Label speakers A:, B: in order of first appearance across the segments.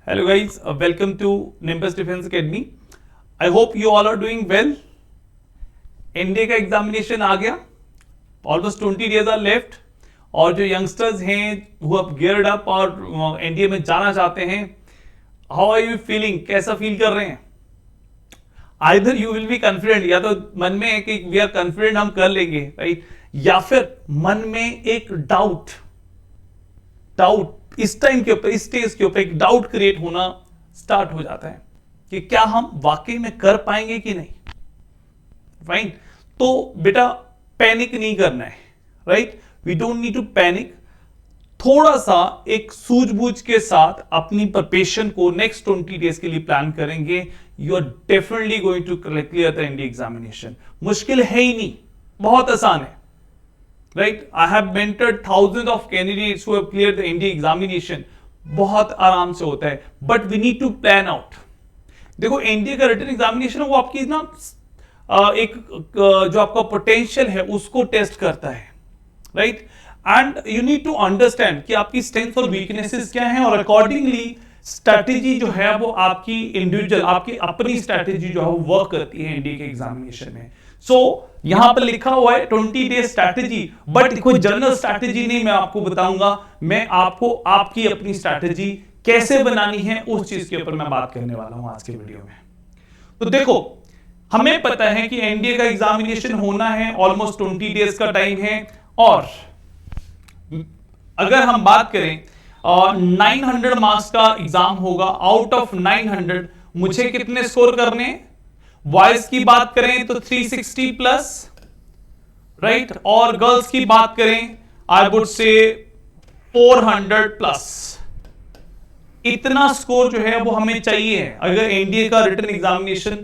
A: Hello guys, welcome to Nimbus Defense Academy. I hope you all are doing well. NDA का examination आ गया, almost 20 days are left और जो youngsters हैं वो अब गियर्ड अप और एनडीए में जाना चाहते हैं, हाउ आर यू फीलिंग? कैसा फील कर रहे हैं? Either you will be confident, या तो मन में है कि वी आर कॉन्फिडेंट हम कर लेंगे, राइट, या फिर मन में एक डाउट इस टाइम के ऊपर, इस स्टेज के ऊपर एक डाउट क्रिएट होना स्टार्ट हो जाता है कि क्या हम वाकई में कर पाएंगे कि नहीं। फाइन, तो बेटा पैनिक नहीं करना है, right, we don't need to panic. थोड़ा सा एक सूझबूझ के साथ अपनी प्रिपरेशन को नेक्स्ट 20 डेज के लिए प्लान करेंगे, you are definitely going to clear the NDA examination. मुश्किल है ही नहीं, बहुत आसान है, right. I have mentored thousand of candidates who have cleared the NDA examination. बहुत आराम से होता है, but we need to plan out. देखो, एनडीए का रिटन एग्जामिनेशन वो आपकी ना एक जो आपका पोटेंशियल है उसको टेस्ट करता है, right, and you need to understand कि आपकी स्ट्रेंथ और वीकनेसेस क्या हैं और अकॉर्डिंगली स्ट्रैटेजी जो है वो आपकी इंडिविजुअल, आपकी अपनी स्ट्रैटेजी जो है वो वर्क करती है एनडीए के एग्जामिनेशन में। सो यहां पर लिखा हुआ है 20 डेज स्ट्रैटेजी, बट कोई जनरल स्ट्रैटेजी नहीं मैं आपको बताऊंगा, मैं आपको आपकी अपनी स्ट्रैटेजी कैसे बनानी है उस चीज के ऊपर मैं बात करने वाला हूं आज के वीडियो में। तो देखो, हमें पता है कि एनडीए का एग्जामिनेशन होना है, ऑलमोस्ट 20 डेज का टाइम है, और अगर हम बात करें 900 मार्क्स का एग्जाम होगा। आउट ऑफ 900 मुझे कितने स्कोर करने? बॉयज की बात करें तो 360 प्लस, राइट, और गर्ल्स की बात करें आई वुड से 400 प्लस। इतना स्कोर जो है वो हमें चाहिए अगर एनडीए का रिटन एग्जामिनेशन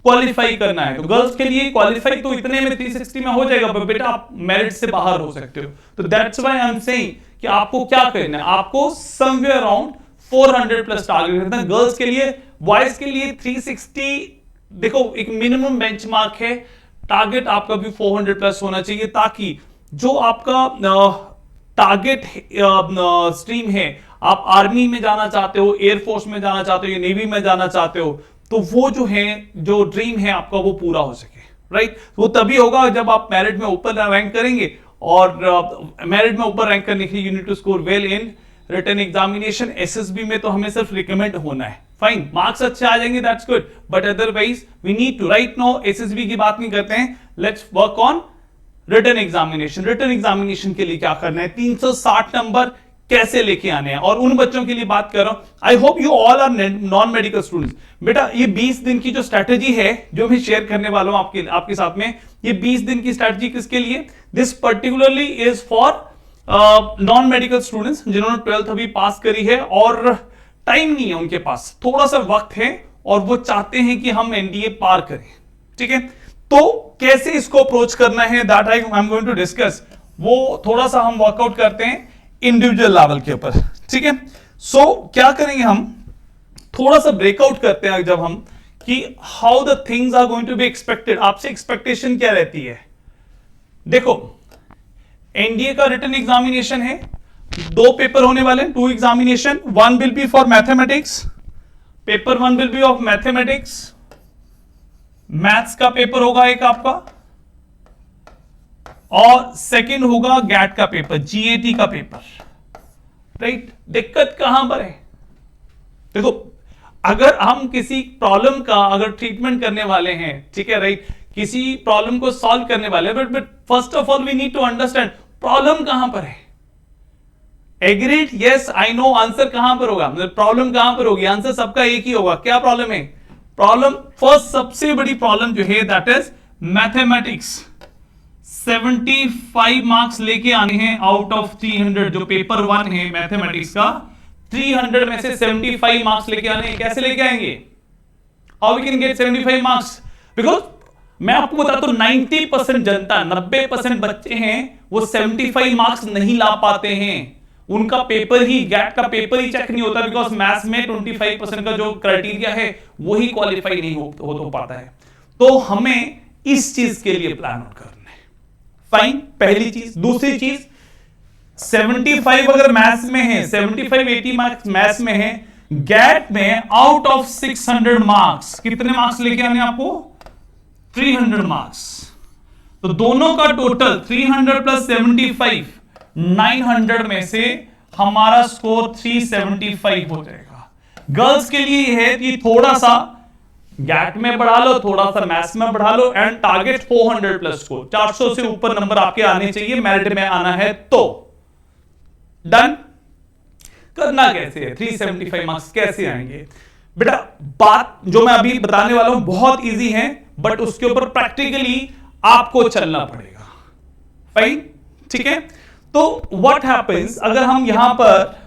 A: क्वालिफाई करना है। तो गर्ल्स के लिए क्वालिफाई तो इतने में 360 में हो जाएगा, पर बेटा आप मेरिट से बाहर हो सकते हो। तो that's why I am saying कि आपको क्या करना है, आपको समवेयर अराउंड 400 प्लस टारगेट करना है गर्ल्स के लिए। बॉयज के लिए 360, देखो एक मिनिमम बेंचमार्क है, टारगेट आपका भी 400 प्लस होना चाहिए, ताकि जो आपका टारगेट स्ट्रीम है, आप आर्मी में जाना चाहते हो, एयरफोर्स में जाना चाहते हो या नेवी में जाना चाहते हो, तो वो जो है, जो ड्रीम है आपका, वो पूरा हो सके, राइट। वो तभी होगा जब आप मेरिट में ऊपर रैंक करेंगे, और मेरिट में ऊपर रैंक करने के लिए you need to score well in written examination. SSB में तो हमें सिर्फ रिकमेंड होना है, फाइन, मार्क्स अच्छे आ जाएंगे, that's good, but otherwise we need to, right now SSB की बात नहीं करते हैं, let's work on written examination. Written examination के लिए क्या करना है, 360 नंबर कैसे लेके आने हैं, और उन बच्चों के लिए बात कर रहा हूं, I hope you all are non medical students. बेटा ये 20 दिन की जो स्ट्रैटेजी है जो मैं शेयर करने वाला हूं आपके साथ में, ये 20 दिन की स्ट्रैटेजी किसके लिए? This particularly is for non medical students जिन्होंने 12th अभी पास करी है और टाइम नहीं है उनके पास, थोड़ा सा वक्त है और वो चाहते हैं कि हम एनडीए पार करें, ठीक है। तो कैसे इसको अप्रोच करना है, that I am going to discuss. वो थोड़ा सा हम वर्कआउट करते हैं इंडिविजुअल लेवल के ऊपर, ठीक है। सो क्या करेंगे, हम थोड़ा सा ब्रेकआउट करते हैं जब हम, कि how the things are going to be expected. आपसे एक्सपेक्टेशन क्या रहती है? देखो, एनडीए का रिटन एग्जामिनेशन है, 2 पेपर होने वाले हैं, 2 examination, 1 will be for mathematics, paper 1 will be of mathematics, maths का पेपर होगा एक आपका, और सेकंड होगा गैट का पेपर, जीएटी का पेपर, राइट। दिक्कत कहां पर है? देखो, अगर हम किसी प्रॉब्लम का अगर ट्रीटमेंट करने वाले हैं, ठीक है, राइट, किसी प्रॉब्लम को सॉल्व करने वाले हैं, but first of all we need to understand problem कहां पर है। Agreed? Yes, I know. Answer कहां पर होगा, मतलब प्रॉब्लम कहां पर होगी? आंसर सबका एक ही होगा। क्या प्रॉब्लम है? प्रॉब्लम, फर्स्ट सबसे बड़ी प्रॉब्लम जो है दैट इज मैथमेटिक्स। 75 मार्क्स लेके आने हैं आउट ऑफ 300। जो पेपर 1 है मैथमेटिक्स का, 300 में से 75 मार्क्स लेके आने हैं। कैसे लेके आएंगे? How we can get 75 marks? Because मैं आपको बताता हूं 90% जनता, 90% बच्चे हैं वो 75 मार्क्स नहीं ला पाते हैं। उनका पेपर ही, गैट का पेपर ही चेक नहीं होता, बिकॉज मैथ्स में 25% का जो क्राइटेरिया है वही क्वालिफाई नहीं हो पाता है। तो हमें इस चीज के लिए प्लान आउट करना है, फाइन, पहली चीज। दूसरी चीज, 75 अगर मैथ्स में है, 75-80 मार्क्स मैथ्स में है, गैट में आउट ऑफ 600 मार्क्स कितने मार्क्स लेके आने आपको? 300 मार्क्स। तो दोनों का टोटल 300 प्लस 75 900 में से हमारा स्कोर 375 हो जाएगा। गर्ल्स के लिए है कि थोड़ा सा गैट में बढ़ा लो, थोड़ा सा मैथ्स में बढ़ा लो, एंड टारगेट 400 प्लस स्कोर, 400 से ऊपर नंबर आपके आने चाहिए मेरिट में आना है तो। डन। करना कैसे है? 375 मार्क्स कैसे आएंगे बेटा? बात जो मैं अभी बताने वाला हूं बहुत इजी है, बट उसके ऊपर प्रैक्टिकली आपको चलना पड़ेगा। फाइन, ठीक है। तो व्हाट हैपेंस अगर हम यहां पर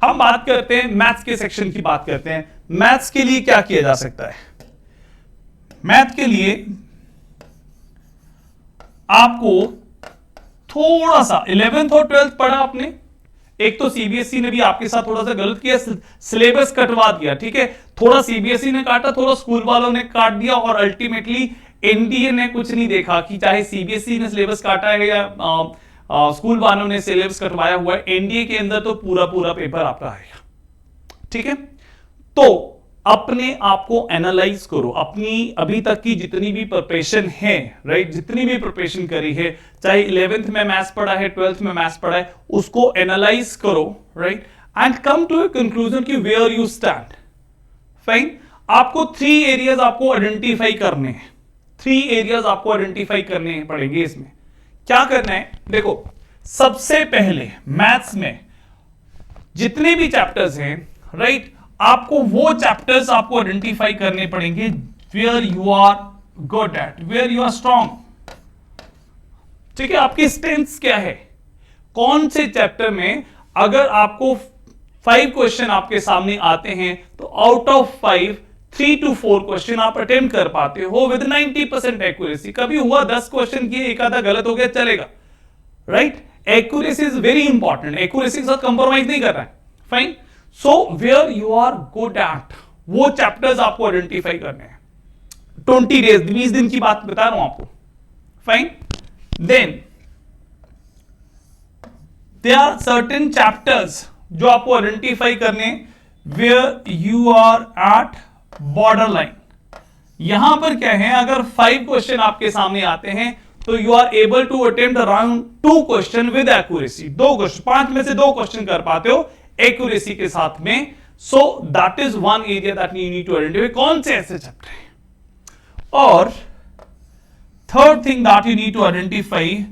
A: हम बात करते हैं मैथ्स के सेक्शन की बात करते हैं। मैथ्स के लिए क्या किया जा सकता है? मैथ के लिए आपको थोड़ा सा 11th और 12th पढ़ा आपने, एक तो सीबीएसई ने भी आपके साथ थोड़ा सा गलत किया, सिलेबस कटवा दिया, ठीक है। थोड़ा सीबीएसई ने काटा, थोड़ा स्कूल वालों ने काट दिया, और अल्टीमेटली एनडीए ने कुछ नहीं देखा कि चाहे सीबीएसई ने सिलेबस काटा है या स्कूल वालों ने सिलेबस कटवाया हुआ है, एनडीए के अंदर तो पूरा पूरा पेपर आपका आएगा, ठीक है। तो अपने आप को एनालाइज करो, अपनी अभी तक की जितनी भी प्रिपरेशन है, राइट, जितनी भी प्रिपरेशन करी है, चाहे 11th में मैथ्स पढ़ा है, 12th में मैथ्स पढ़ा है, उसको एनालाइज करो, right, and come to a conclusion कि वेयर यू स्टैंड। फाइन। आपको 3 एरियाज आपको आइडेंटिफाई करने हैं, 3 एरियाज आपको आइडेंटिफाई करने पड़ेंगे। इसमें क्या करना है? देखो, सबसे पहले मैथ्स में जितने भी चैप्टर्स हैं, राइट, आपको वो चैप्टर्स आपको आइडेंटिफाई करने पड़ेंगे where you are good at, where you are strong, ठीक है। आपकी स्ट्रेंथ्स क्या है, कौन से चैप्टर में अगर आपको 5 क्वेश्चन आपके सामने आते हैं तो आउट ऑफ 5 3 to 4 क्वेश्चन आप अटेम्प्ट कर पाते हो विद 90% एक्यूरेसी। कभी हुआ 10 क्वेश्चन किए, एक आधा गलत हो गया, चलेगा, right. Accuracy is very important, accuracy के साथ कंप्रोमाइज नहीं कर रहा है। Fine. So where you are good at, वो चैप्टर्स आपको आइडेंटिफाई करने हैं। 20 डेज, 20 दिन की बात बता रहा हूं आपको। Fine. Then there are certain chapters जो आपको आइडेंटिफाई करने, where you are at borderline. यहां पर क्या है, अगर 5 क्वेश्चन आपके सामने आते हैं तो you are able to attempt around 2 question with accuracy. 2 question, 5 में से 2 क्वेश्चन कर पाते हो एक्यूरेसी के साथ में। So that is one area that you need to identify, कौन से ऐसे चैप्टर हैं। और third thing that you need to identify,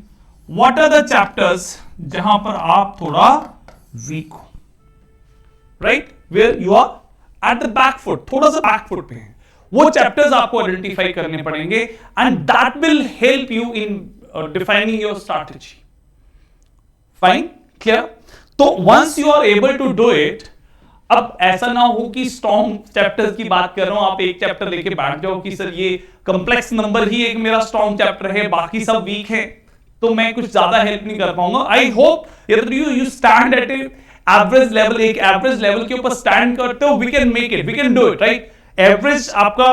A: what are the chapters जहां पर आप थोड़ा वीक हो, right, where you are at the back foot, थोड़ा सा बैक फुट पे है, वो चैप्टर्स आपको आइडेंटिफाई करने पड़ेंगे, and that will help you in defining your strategy. Fine, clear. तो once you are able to do it, अब ऐसा ना हो कि स्ट्रॉन्ग चैप्टर्स की बात कर रहा हूं, आप एक चैप्टर लेके बैठ जाओ कि सर ये कॉम्प्लेक्स नंबर ही एक मेरा स्ट्रॉन्ग चैप्टर है, बाकी सब वीक है, तो मैं कुछ ज्यादा हेल्प नहीं कर पाऊंगा। I hope you stand at average level, एक एवरेज लेवल के ऊपर स्टैंड करते हो, we can make it, we can do it, right. Average आपका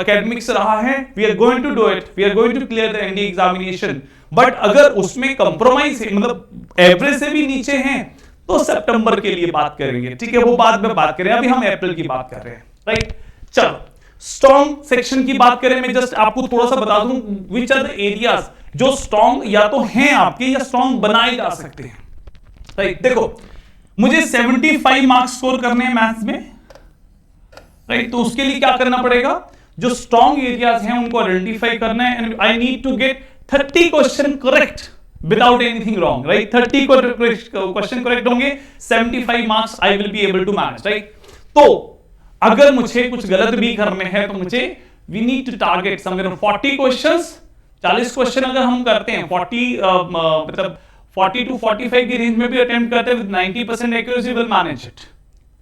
A: एकेडमिक्स रहा है, we are going to do it, we are going to clear the NDA examination. But अगर उसमें कंप्रोमाइज है, मतलब एवरेज से भी नीचे हैं, तो सितंबर के लिए बात करेंगे, ठीक है, वो बाद में बात करें, अभी हम अप्रैल की बात कर रहे हैं, राइट। चलो, स्ट्रॉन्ग सेक्शन की बात करें, मैं जस्ट आपको थोड़ा सा बता दूं विच आर द एरियाज जो स्ट्रॉन्ग या तो हैं आपके या स्ट्रॉन्ग बनाए जा सकते हैं, राइट। देखो, मुझे 75 मार्क्स स्कोर करने हैं मैथ्स में, राइट, तो उसके लिए क्या करना पड़ेगा, जो स्ट्रॉन्ग एरियाज हैं उनको आइडेंटिफाई करना है, and I need to get 30 question correct without anything wrong, right. 30 question correct होंगे, 75 marks I will be able to manage, right. तो अगर मुझे कुछ गलत भी करने हैं तो मुझे we need to target somewhere 40 questions, 40 question अगर हम करते हैं, 40 to 45 की रेंज में भी अटेम्प्ट करते हैं with 90% accuracy, will manage it,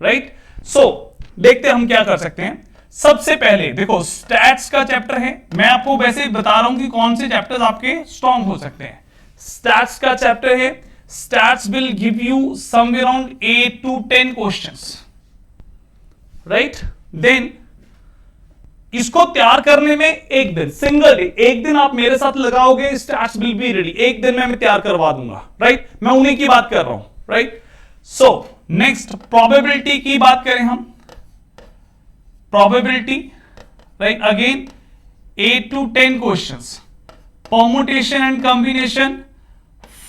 A: right. So देखते हैं हम क्या कर सकते हैं। सबसे पहले देखो, स्टैट्स का चैप्टर है, मैं आपको वैसे बता रहा हूं कि कौन से चैप्टर्स आपके स्ट्रॉन्ग हो सकते हैं। स्टैट्स का चैप्टर है, stats will give you somewhere around 8 to 10 questions, right. Then इसको तैयार करने में एक दिन, सिंगल डे, एक दिन आप मेरे साथ लगाओगे, स्टैट्स विल बी रेडी, एक दिन में मैं तैयार करवा दूंगा, राइट। मैं उन्हीं की बात कर रहा हूं, राइट। सो नेक्स्ट प्रोबेबिलिटी की बात करें हम, probability right, again 8 to 10 questions, permutation and combination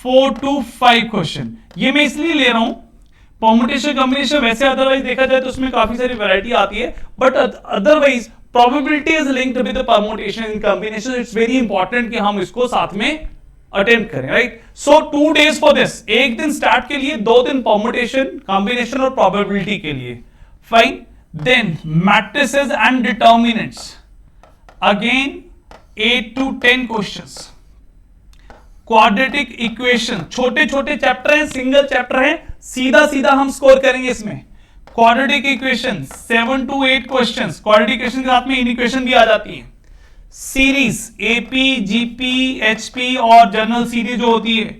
A: 4 to 5 question. ये मैं इसलिए ले रहा हूं, परमुटेशन कॉम्बिनेशन वैसे अदरवाइज देखा जाए तो उसमें काफी सारी वैरायटी आती है, but otherwise probability is linked with the permutation and combination. It's very important कि हम इसको साथ में अटेम्प्ट करें, right. So 2 days for this, एक दिन स्टार्ट के लिए, 2 दिन परमुटेशन, कॉम्बिनेशन और प्रोबेबिलिटी के लिए, fine. Then matrices and determinants, again 8 to 10 questions. Quadratic equation, छोटे छोटे चैप्टर हैं, सिंगल चैप्टर है, सीधा सीधा हम स्कोर करेंगे इसमें। Quadratic equation 7 to 8 questions, quadratic equation के साथ में इनइक्वेशन भी आ जाती है। सीरीज एपी, जीपी, एचपी और जनरल सीरीज जो होती है,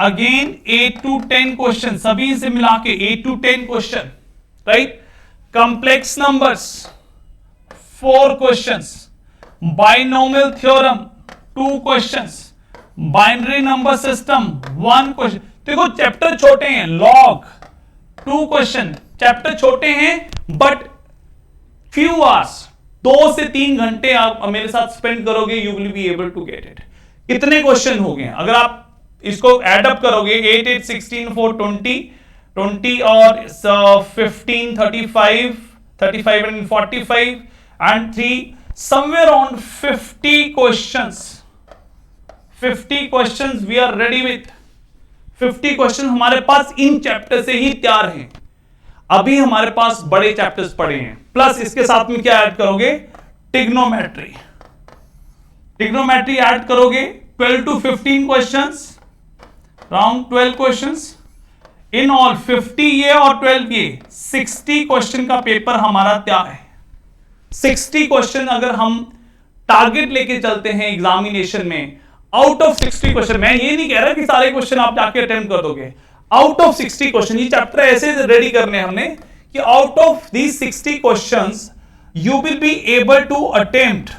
A: अगेन 8 to 10 क्वेश्चन, सभी से मिला के 8 to 10 question, right. Complex numbers 4 questions, binomial theorem 2 questions, binary number system 1 question. देखो चैप्टर छोटे हैं, लॉग 2 क्वेश्चन, चैप्टर छोटे हैं बट फ्यू आवर्स, 2 से 3 घंटे आप मेरे साथ स्पेंड करोगे, you will be able to get it. कितने क्वेश्चन हो गए अगर आप इसको एड अप करोगे, 8 8 16 4 20 और 15 35 35 and 45 and 3 somewhere on 50 questions, 50 questions we are ready with। 50 question हमारे पास इन चैप्टर से ही तैयार हैं। अभी हमारे पास बड़े चैप्टर्स पड़े हैं, प्लस इसके साथ में क्या ऐड करोगे, टिग्नोमेट्री, टिग्नोमेट्री ऐड करोगे, 12 to 15 questions, round 12 questions in all, 50 ये और 12 ये, 60 क्वेश्चन का पेपर हमारा तैयार है। 60 क्वेश्चन अगर हम टारगेट लेके चलते हैं एग्जामिनेशन में, आउट ऑफ 60 क्वेश्चन, मैं ये नहीं कह रहा कि सारे क्वेश्चन आप जाके अटेम्प्ट कर दोगे, आउट ऑफ 60 क्वेश्चन, ये चैप्टर ऐसे रेडी करने हमने कि out of these 60 questions you will be able to attempt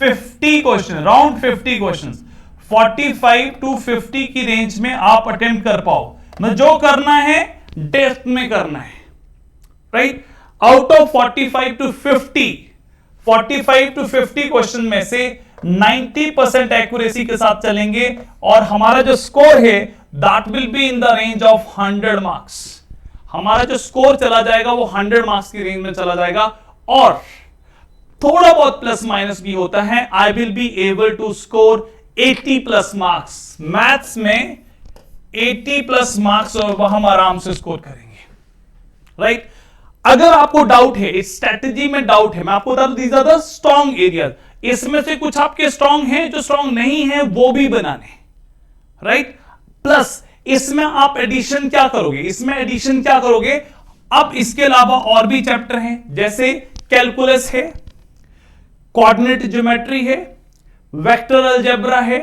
A: 50 question, around 50 questions, 45 to 50 की रेंज में आप अटेम्प्ट कर पाओ। मैं जो करना है डेप्थ में करना है, right. Out of 45 to 50 question में से 90% एक्यूरेसी के साथ चलेंगे और हमारा जो स्कोर है that will be in the range of 100 marks. हमारा जो स्कोर चला जाएगा वो 100 मार्क्स की रेंज में चला जाएगा, और थोड़ा बहुत प्लस माइनस भी होता है। I will be able to score 80+ marks, maths में 80+ मार्क्स और वह हम आराम से स्कोर करेंगे, राइट। अगर आपको डाउट है, इस स्ट्रेटेजी में डाउट है, मैं आपको बता दूं, these are the strong areas, इसमें से कुछ आपके स्ट्रॉन्ग हैं, जो स्ट्रॉन्ग नहीं है वो भी बनाने, राइट। प्लस इसमें आप एडिशन क्या करोगे, इसमें एडिशन क्या करोगे, अब इसके अलावा और भी चैप्टर हैं, जैसे कैलकुलस है, कोऑर्डिनेट ज्योमेट्री है, वेक्टर अलजेब्रा है,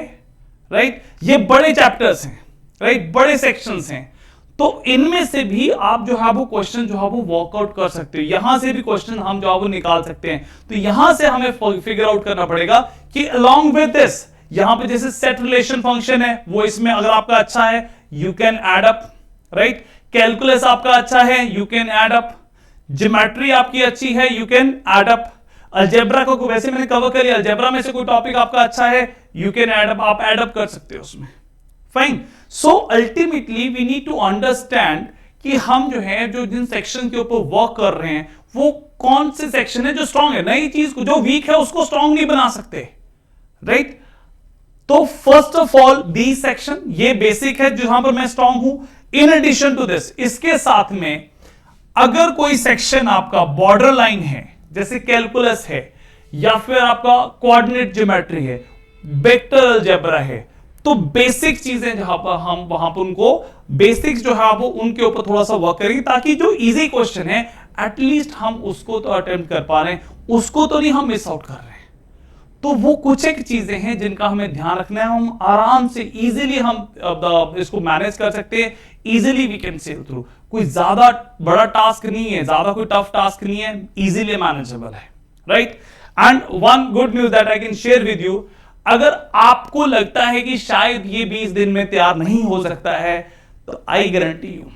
A: राइट। ये बड़े चैप्टर्स हैं, राइट, बड़े सेक्शंस हैं, तो इनमें से भी आप जो है वो क्वेश्चन जो है वो वर्कआउट कर सकते हो, यहां से भी क्वेश्चन हम जो है वो निकाल सकते हैं। तो यहां से हमें फिगर आउट करना पड़ेगा कि अलोंग विद दिस, यहां पे जैसे सेट रिलेशन फंक्शन है, वो इसमें अगर आपका अच्छा है you can add up, right. Calculus आपका अच्छा है, you can add up, geometry आपकी अच्छी है, you can add up, algebra को वैसे मैंने कवर कर लिया, अलजेब्रा में से कोई टॉपिक आपका अच्छा है, यू कैन ऐड अप, आप ऐड अप कर सकते हो उसमें, fine. So ultimately we need to understand कि हम जो है जो जिन सेक्शन के ऊपर वर्क कर रहे हैं वो कौन से सेक्शन है जो स्ट्रांग है, नई चीज को जो वीक है उसको स्ट्रांग नहीं बना सकते, राइट। तो first of all B section, ये बेसिक है जहां पर मैं स्ट्रांग हूं। इन एडिशन टू दिस, इसके साथ में अगर कोई सेक्शन आपका बॉर्डर लाइन है, जैसे कैलकुलस है, या फिर आपका कोऑर्डिनेट ज्योमेट्री है, वेक्टर अलजेब्रा है, तो बेसिक चीजें जहां पर हम वहां पर उनको बेसिक्स जो है वो उनके ऊपर थोड़ा सा वर्क करेंगे, ताकि जो इजी क्वेश्चन है एटलीस्ट हम उसको तो अटेम्प्ट कर पा रहे हैं, उसको तो नहीं हम मिस आउट कर रहे हैं। तो वो कुछ एक चीजें हैं जिनका हमें ध्यान रखना है, हम आराम से इजीली हम इसको मैनेज कर सकते हैं, easily we can sail through. कोई ज्यादा बड़ा टास्क नहीं है, ज्यादा कोई टफ टास्क नहीं है, इजीली मैनेजेबल है, right. And one good news that I can share with you, अगर आपको लगता है कि शायद ये 20 दिन में तैयार नहीं हो सकता है, तो I guarantee you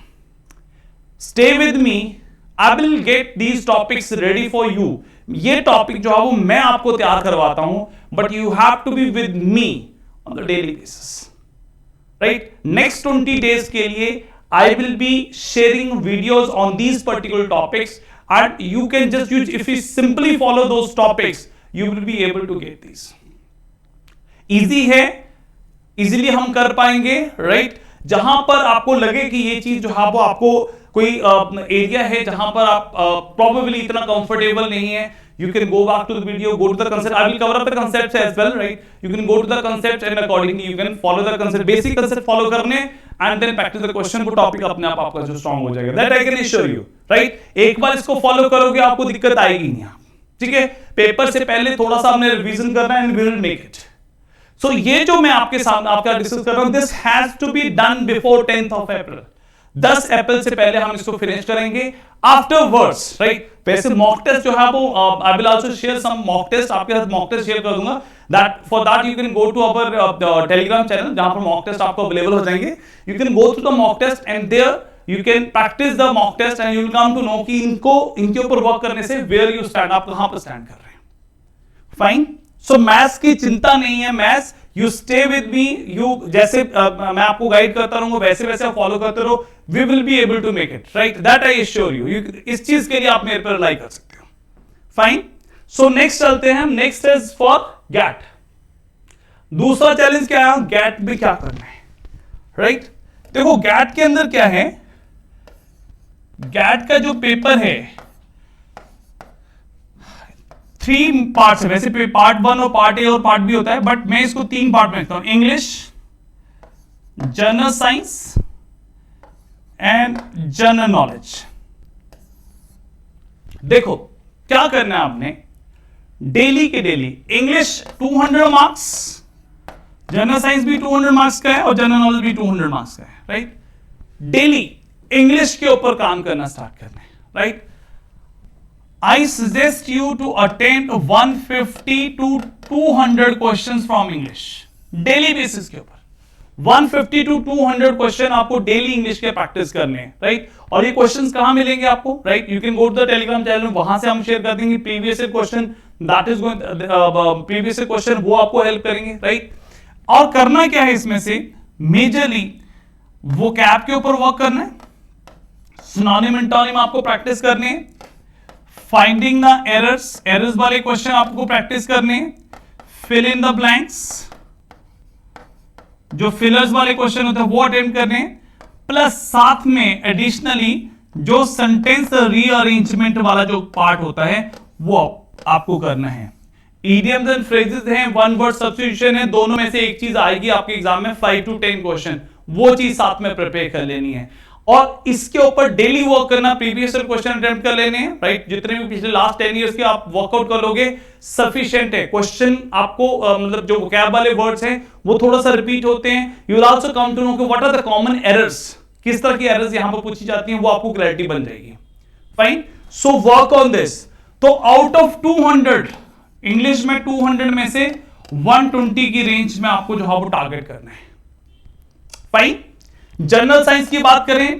A: stay with me, I will get these topics ready for you. ये टॉपिक जो है वो मैं आपको तैयार करवाता हूं, but you have to be with me on the daily basis, right. Next 20 days के लिए I will be sharing videos on these particular topics, and you can just use, if you simply follow those topics, you will be able to get these. Easy है, easily हम कर पाएंगे, right? जहां पर आपको लगे कि ये चीज जो है वो आपको कोई एरिया है जहां पर आप probably इतना comfortable नहीं है, you can go back to the video, go to the concept. I will cover up the concepts as well, right? You can go to the concepts and accordingly you can follow the concept, basic concept follow करने and then practice the question, वो topic अपने आप आपका जो strong हो जाएगा। That I can assure you, right? एक बार इसको फॉलो करोगे आपको दिक्कत आएगी नहीं, आप ठीक है। पेपर से पहले थोड़ा सा आपने रिवीजन करना है, and we will make it. So ये जो मैं आपके सामने आपका डिस्कस कर रहा हूं, this has to be done before 10th of April. 10 अप्रैल से पहले हम इसको फिनिश करेंगे। आफ्टरवर्ड्स, राइट, वैसे मॉक टेस्ट जो है वो I will also share some mock test, आपके साथ मॉक टेस्ट शेयर कर दूंगा। That for that you can go to our Telegram channel, जहां पर मॉक टेस्ट आपको अवेलेबल हो जाएंगे। You can go through the mock test and there you can practise the mock test and you will come to know कि इनके ऊपर work करने से वेयर यू स्टैंड, आप कहां पर स्टैंड कर रहे हैं। फाइन। सो मैथ्स की चिंता नहीं है, maths you stay with me, you जैसे मैं आपको गाइड करता रहूंगा वैसे वैसे आप फॉलो करते रहो, we will be able to make it, right, that I assure you. इस चीज के लिए आप मेरे पर रिलाई कर सकते हो। फाइन। सो नेक्स्ट चलते हैं हम, नेक्स्ट इज फॉर गैट। दूसरा चैलेंज क्या है, गैट में क्या करना है, राइट। देखो गैट के अंदर क्या है, गैट का जो पेपर है 3 पार्ट्स है, वैसे पार्ट 1 और पार्ट ए और पार्ट बी होता है, बट मैं इसको 3 पार्ट में रखता हूं, English, general science and general knowledge. देखो क्या करना है आपने, डेली के daily English 200 marks, general science भी 200 मार्क्स का है और जनरल नॉलेज भी 200 मार्क्स का है, राइट। डेली इंग्लिश के ऊपर काम करना स्टार्ट करना है, right. I suggest you to attempt 150 to 200 questions from English daily basis के ऊपर। 150 to 200 क्वेश्चन आपको डेली इंग्लिश के प्रैक्टिस करने हैं, राइट। और ये क्वेश्चंस कहां मिलेंगे आपको, right, you can go to the Telegram channel, वहां से हम शेयर कर देंगे previous question, that is going previous question, वो आपको हेल्प करेंगे, राइट। और करना क्या है इसमें से, मेजरली वो कैप के ऊपर वर्क करना है, सिनोनिम एंटोनिम आपको प्रैक्टिस करने हैं, फाइंडिंग द एरर्स वाले क्वेश्चन आपको प्रैक्टिस करने, फिल इन द ब्लैंक्स, जो फिलर्स वाले क्वेश्चन होते हैं वो अटेम्प्ट करने, प्लस साथ में एडिशनली जो सेंटेंस रीअरेंजमेंट वाला जो पार्ट होता है वो आपको करना है। इडियम्स एंड फ्रेजेस हैं, वन वर्ड सब्स्टिट्यूशन है, दोनों में से एक चीज आएगी आपके एग्जाम में 5 to 10 क्वेश्चन, वो चीज साथ में प्रिपेयर कर लेनी है। और इसके ऊपर डेली वर्क करना, प्रीवियस क्वेश्चन अटेम्प्ट कर लेने हैं, राइट। जितने भी पिछले लास्ट 10 इयर्स के आप वर्कआउट कर लोगे सफिशिएंट है। क्वेश्चन आपको मतलब जो वोकैब वाले वर्ड्स हैं वो थोड़ा सा रिपीट होते हैं। You will also come to know कि what are the common errors, किस तरह की एरर्स यहां पर पूछी जाती हैं, वो आपको क्लैरिटी बन जाएगी। Fine. So work on this. तो आउट ऑफ 200 इंग्लिश में 200 में से 120 की रेंज में आपको जो है वो टारगेट करना है। फाइन। जनरल साइंस की बात करें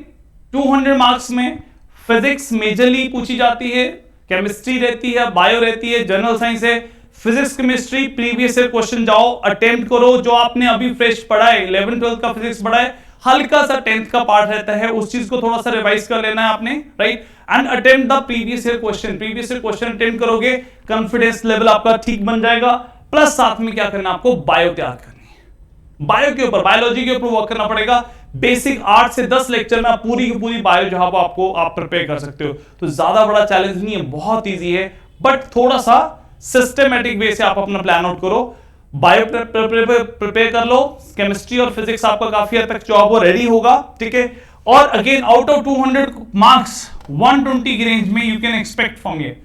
A: 200 मार्क्स में फिजिक्स मेजरली पूछी जाती है, केमिस्ट्री रहती है, बायो रहती है, जनरल साइंस है, physics chemistry previous year question जाओ अटेम्प्ट करो, जो आपने अभी फ्रेश पढ़ा है 11th 12th का फिजिक्स पढ़ा है, हल्का सा 10th का पार्ट रहता है, उस चीज को थोड़ा सा रिवाइज कर लेना है आपने, right. And attempt the previous year question attempt करोगे, कॉन्फिडेंस लेवल आपका ठीक बन जाएगा। प्लस साथ में क्या करना, आपको बायो तैयार करनी है, बायो के ऊपर, बायोलॉजी के ऊपर वर्क करना पड़ेगा। बेसिक 8 से 10 लेक्चर में आप पूरी की पूरी बायो जो है वो आपको आप प्रिपेयर कर सकते हो। तो ज्यादा बड़ा चैलेंज नहीं है, बहुत इजी है, बट थोड़ा सा सिस्टमैटिक वे से आप अपना प्लान आउट करो। बायो प्रिपेयर कर लो, केमिस्ट्री और फिजिक्स आपका काफी हद तक जो वो रेडी होगा, ठीक है। और अगेन आउट ऑफ 200 मार्क्स 120 की रेंज में यू कैन एक्सपेक्ट फ्रॉम ये,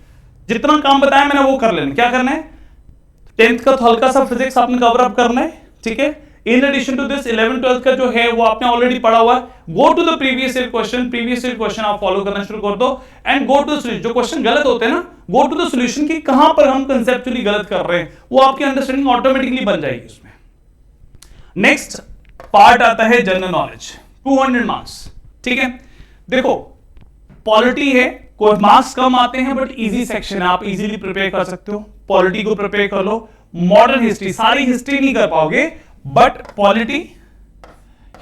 A: जितना काम बताया मैंने वो कर लेना। क्या करना है, 10th का तो हल्का सा फिजिक्स आपने कवर अप करना है, ठीक है। In addition to this 11th 12th का जो है वो आपने ऑलरेडी पढ़ा हुआ है, go to the previous year question आप फॉलो करना शुरू कर दो and go to the solution. जो क्वेश्चन गलत होते हैं ना, गो टू द सॉल्यूशन की कहां पर हम कंसेप्चुअली गलत कर रहे हैं, वो आपकी अंडरस्टैंडिंग ऑटोमेटिकली बन जाएगी उसमें। नेक्स्ट पार्ट आता है जनरल नॉलेज 200 मार्क्स, ठीक है। देखो पॉलिटी है, कोई मार्क्स कम आते हैं बट इजी सेक्शन है, आप इजीली प्रिपेयर कर सकते हो, पॉलिटी को प्रिपेयर कर लो। मॉडर्न हिस्ट्री, सारी हिस्ट्री नहीं कर पाओगे बट पॉलिटी,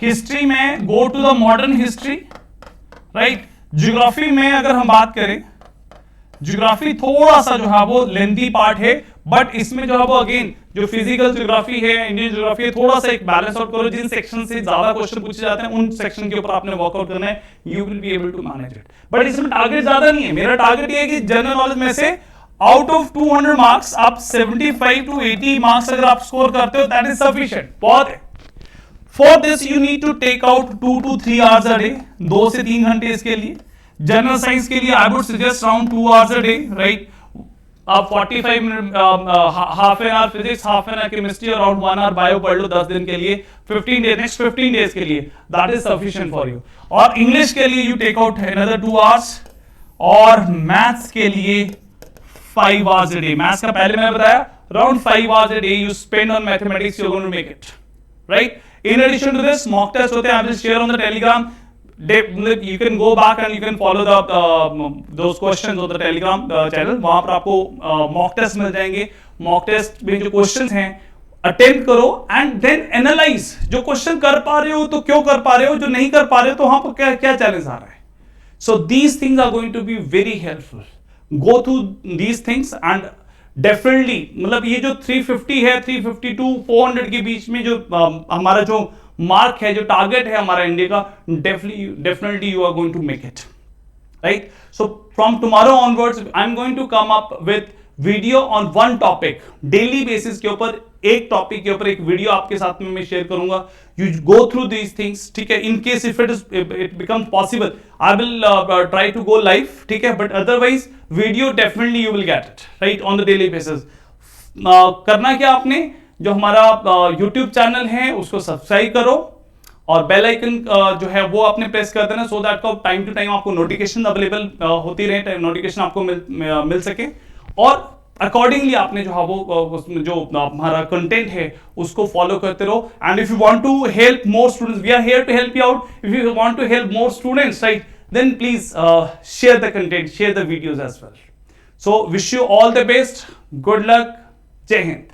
A: हिस्ट्री में go to the modern history, right. Geography में अगर हम बात करें, ज्योग्राफी थोड़ा सा जो है वो लेंथी पार्ट है, बट इसमें जो है वो अगेन जो फिजिकल ज्योग्राफी है, इंडियन ज्योग्राफी है, थोड़ा सा एक बैलेंस आउट करो। जिन सेक्शन से ज्यादा क्वेश्चन पूछे जाते हैं उन सेक्शन के ऊपर आपने वर्कआउट करना है, you will be able to manage it. But इसमें टारगेट ज्यादा नहीं है, मेरा टारगेट ये है कि जनरल नॉलेज में से आउट ऑफ 200 मार्क्स आप 75 to 80 मार्क्स अगर आप स्कोर करते हो, दैट इज सफिशिएंट, बहुत है। For this you need to take out 2 to 3 hours a day, 2 से 3 घंटे इसके लिए। जनरल साइंस के लिए I would suggest around 2 hours a day, right. आप 45 minute, half an hour physics, half an hour chemistry, around 1 hour bio पढ़ लो 10 दिन के लिए, 15 डेज, नेक्स्ट 15 डेज के लिए, that is sufficient for you. और इंग्लिश के लिए you take out another 2 hours, और मैथ्स के लिए 5 आवर्स अ डे। मैथ्स का पहले मैंने बताया around 5 hours a day you spend on mathematics, you are going to make it, right. In addition to this, mock test होते हैं, I will share on the Telegram. You can go back and you can follow those questions on the Telegram channel. वहां पर आपको mock test मिल जाएंगे। mock test में जो questions हैं attempt करो एंड देन एनालाइज। जो क्वेश्चन कर पा रहे हो तो क्यों कर पा रहे हो, जो नहीं कर पा रहे हो तो वहां पर क्या क्या चैलेंज आ रहा है। So these things are going to be very helpful. Go through these things and definitely, मतलब ये जो 350 है, 352 400 के बीच में जो हमारा जो मार्क है, जो टारगेट है हमारा इंडिया का, definitely you are going to make it, right. So from tomorrow onwards I am going to come up with video on one topic, daily basis के ऊपर एक टॉपिक के ऊपर एक वीडियो आपके साथ में मैं शेयर करूंगा। You go through these things, ठीक है। In case if it becomes possible I will try to go live, ठीक है, but otherwise video definitely you will get it, right, on the daily basis. करना क्या आपने, जो हमारा यूट्यूब चैनल है उसको सब्सक्राइब करो और बेल आइकन जो है वो आपने प्रेस कर देना, so that time to time आपको नोटिफिकेशन अवेलेबल होती रहे, नोटिफिकेशन आपको मिल सके। और अकॉर्डिंगली आपने जो है वो जो हमारा कंटेंट है उसको फॉलो करते रहो। And if you want to help more students, we are here to help you out. If you want to help more students, right, then please share the content, share the videos as well. So wish you all the best, good luck, Jai Hind.